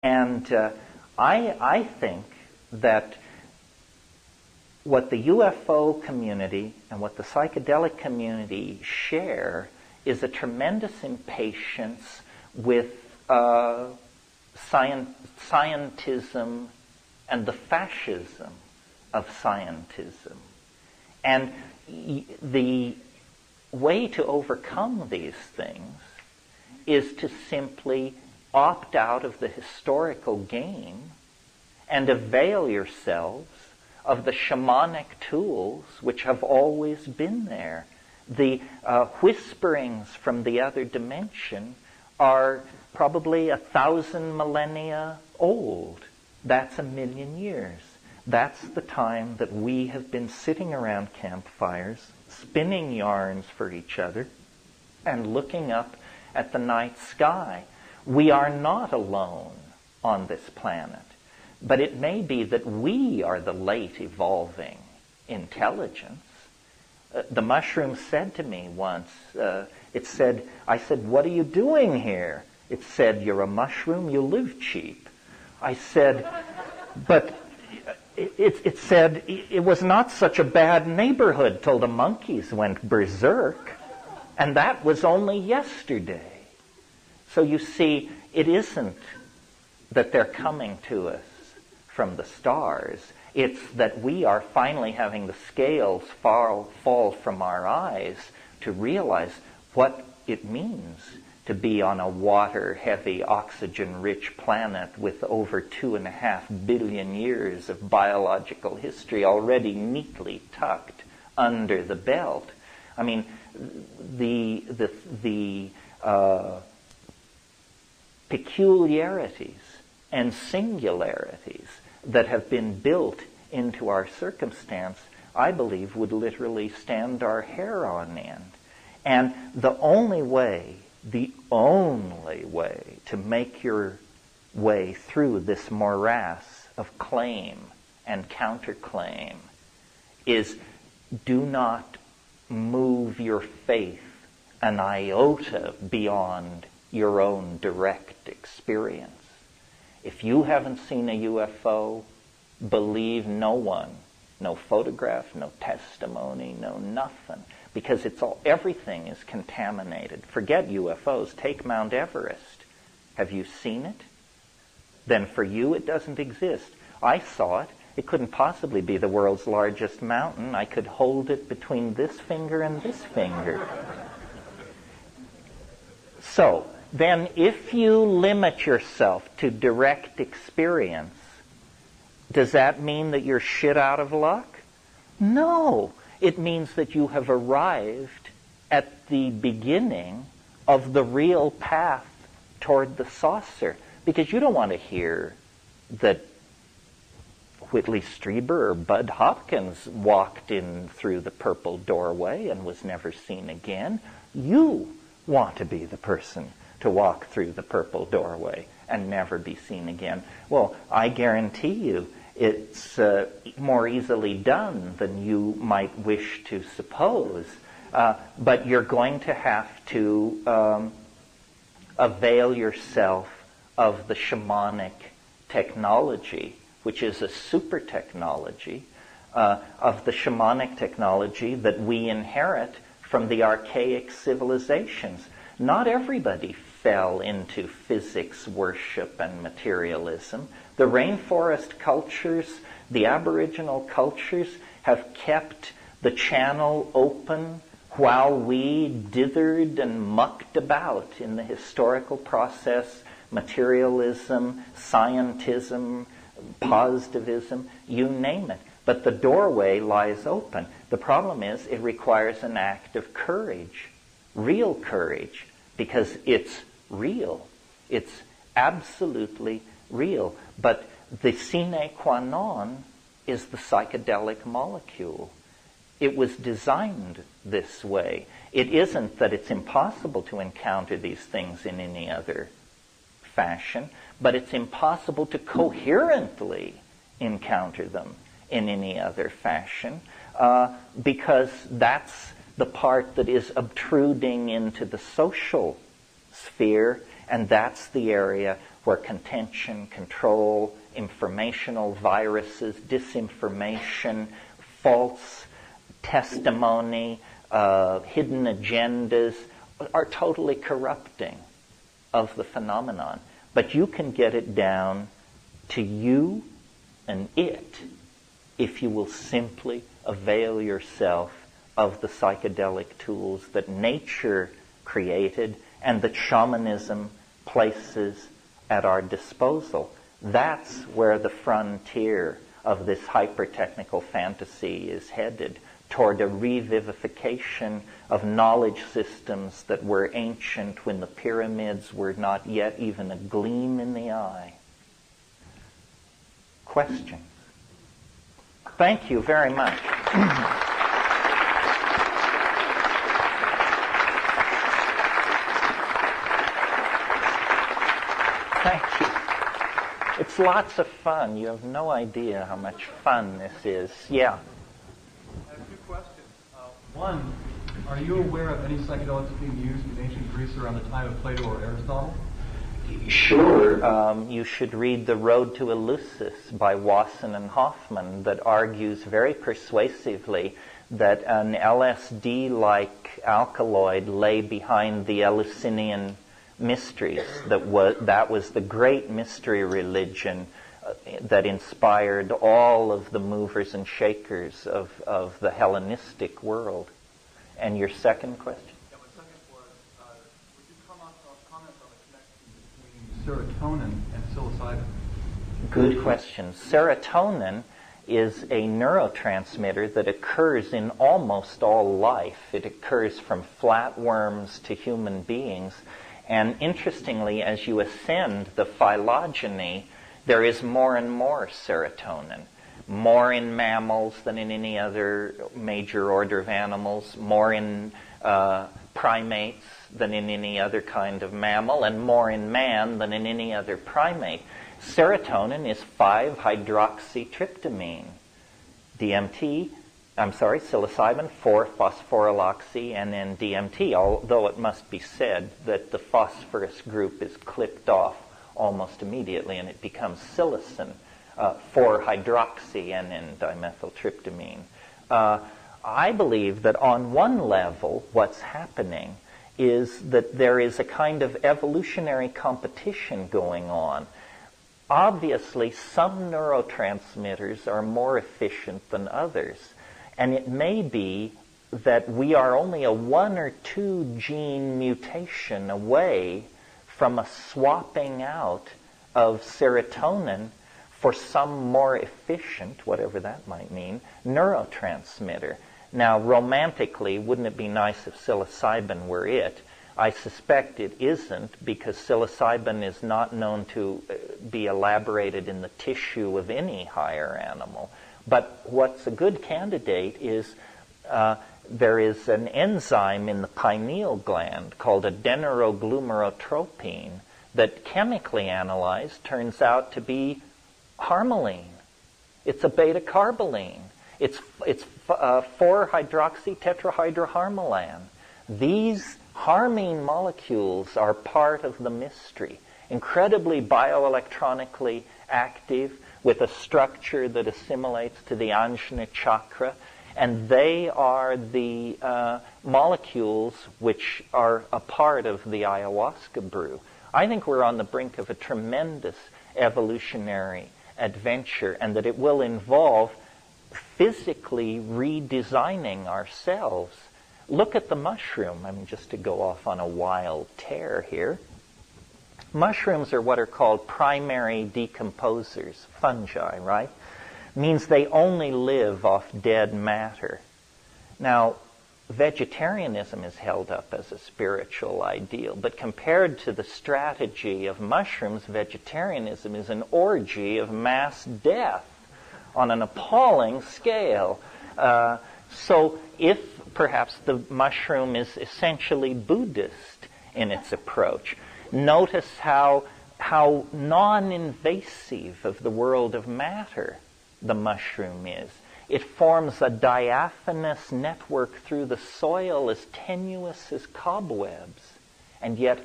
And I think that what the UFO community and what the psychedelic community share is a tremendous impatience with scientism and the fascism of scientism. And the way to overcome these things is to simply opt out of the historical game and avail yourselves of the shamanic tools which have always been there. The whisperings from the other dimension are probably 1,000 millennia old. That's 1,000,000 years. That's the time that we have been sitting around campfires, spinning yarns for each other, and looking up at the night sky. We are not alone on this planet, but it may be that we are the late evolving intelligence. The mushroom said to me once, I said, "What are you doing here?" It said, "You're a mushroom, you live cheap." I said, but it said it was not such a bad neighborhood till the monkeys went berserk, and that was only yesterday. So you see, it isn't that they're coming to us from the stars. It's that we are finally having the scales fall from our eyes to realize what it means to be on a water-heavy, oxygen-rich planet with over 2.5 billion years of biological history already neatly tucked under the belt. I mean, the peculiarities and singularities that have been built into our circumstance, I believe, would literally stand our hair on end. And the only way to make your way through this morass of claim and counterclaim is do not move your faith an iota beyond your own direct experience. If you haven't seen a UFO, believe no one, no photograph, no testimony, no nothing, because everything is contaminated. Forget UFOs. Take Mount Everest. Have you seen it? Then for you it doesn't exist. I saw it. It couldn't possibly be the world's largest mountain. I could hold it between this finger and this finger. So, then if you limit yourself to direct experience, does that mean that you're shit out of luck? No. It means that you have arrived at the beginning of the real path toward the saucer. Because you don't want to hear that Whitley Strieber or Bud Hopkins walked in through the purple doorway and was never seen again. You want to be the person to walk through the purple doorway and never be seen again. Well, I guarantee you it's more easily done than you might wish to suppose. But you're going to have to avail yourself of the shamanic technology, which is a super technology, of the shamanic technology that we inherit from the archaic civilizations. Not everybody fell into physics worship and materialism. The rainforest cultures, the Aboriginal cultures have kept the channel open while we dithered and mucked about in the historical process, materialism, scientism, positivism, you name it. But the doorway lies open. The problem is it requires an act of courage, real courage, because it's real. It's absolutely real. But the sine qua non is the psychedelic molecule. It was designed this way. It isn't that it's impossible to encounter these things in any other fashion, but it's impossible to coherently encounter them in any other fashion, because that's the part that is obtruding into the social sphere And that's the area where contention, control, informational viruses, disinformation, false testimony, hidden agendas are totally corrupting of the phenomenon. But you can get it down to you and it if you will simply avail yourself of the psychedelic tools that nature created and that shamanism places at our disposal. That's where the frontier of this hyper-technical fantasy is headed, toward a revivification of knowledge systems that were ancient when the pyramids were not yet even a gleam in the eye. Questions? Thank you very much. Thank you. It's lots of fun. You have no idea how much fun this is. Yeah. I have two questions. One, are you aware of any psychedelics being used in ancient Greece around the time of Plato or Aristotle? Sure. You should read The Road to Eleusis by Wasson and Hoffman that argues very persuasively that an LSD-like alkaloid lay behind the Eleusinian mysteries. That was the great mystery religion that inspired all of the movers and shakers of the Hellenistic world. And your second question? Yeah, my second was, would you comment on the connection between serotonin and psilocybin? Good question. Serotonin is a neurotransmitter that occurs in almost all life. It occurs from flatworms to human beings. And interestingly, as you ascend the phylogeny, there is more and more serotonin. More in mammals than in any other major order of animals, more in primates than in any other kind of mammal, and more in man than in any other primate. Serotonin is 5-hydroxytryptamine. Psilocybin, 4-phosphoryloxy, and then DMT, although it must be said that the phosphorus group is clipped off almost immediately and it becomes psilocin, 4-hydroxy, and then dimethyltryptamine. I believe that on one level what's happening is that there is a kind of evolutionary competition going on. Obviously, some neurotransmitters are more efficient than others. And it may be that we are only a 1 or 2 gene mutation away from a swapping out of serotonin for some more efficient, whatever that might mean, neurotransmitter. Now, romantically, wouldn't it be nice if psilocybin were it? I suspect it isn't, because psilocybin is not known to be elaborated in the tissue of any higher animal. But what's a good candidate is there is an enzyme in the pineal gland called adenosine that chemically analyzed turns out to be harmaline. It's a beta-carboline. It's 4-hydroxytetrahydroharmalan. These harmine molecules are part of the mystery, incredibly bioelectronically active, with a structure that assimilates to the Ajna chakra, and they are the molecules which are a part of the ayahuasca brew. I think we're on the brink of a tremendous evolutionary adventure, and that it will involve physically redesigning ourselves. Look at the mushroom. I mean, just to go off on a wild tear here. Mushrooms are what are called primary decomposers, fungi, right? Means they only live off dead matter. Now, vegetarianism is held up as a spiritual ideal, but compared to the strategy of mushrooms, vegetarianism is an orgy of mass death on an appalling scale. So if perhaps the mushroom is essentially Buddhist in its approach, notice how non-invasive of the world of matter the mushroom is. It forms a diaphanous network through the soil as tenuous as cobwebs, and yet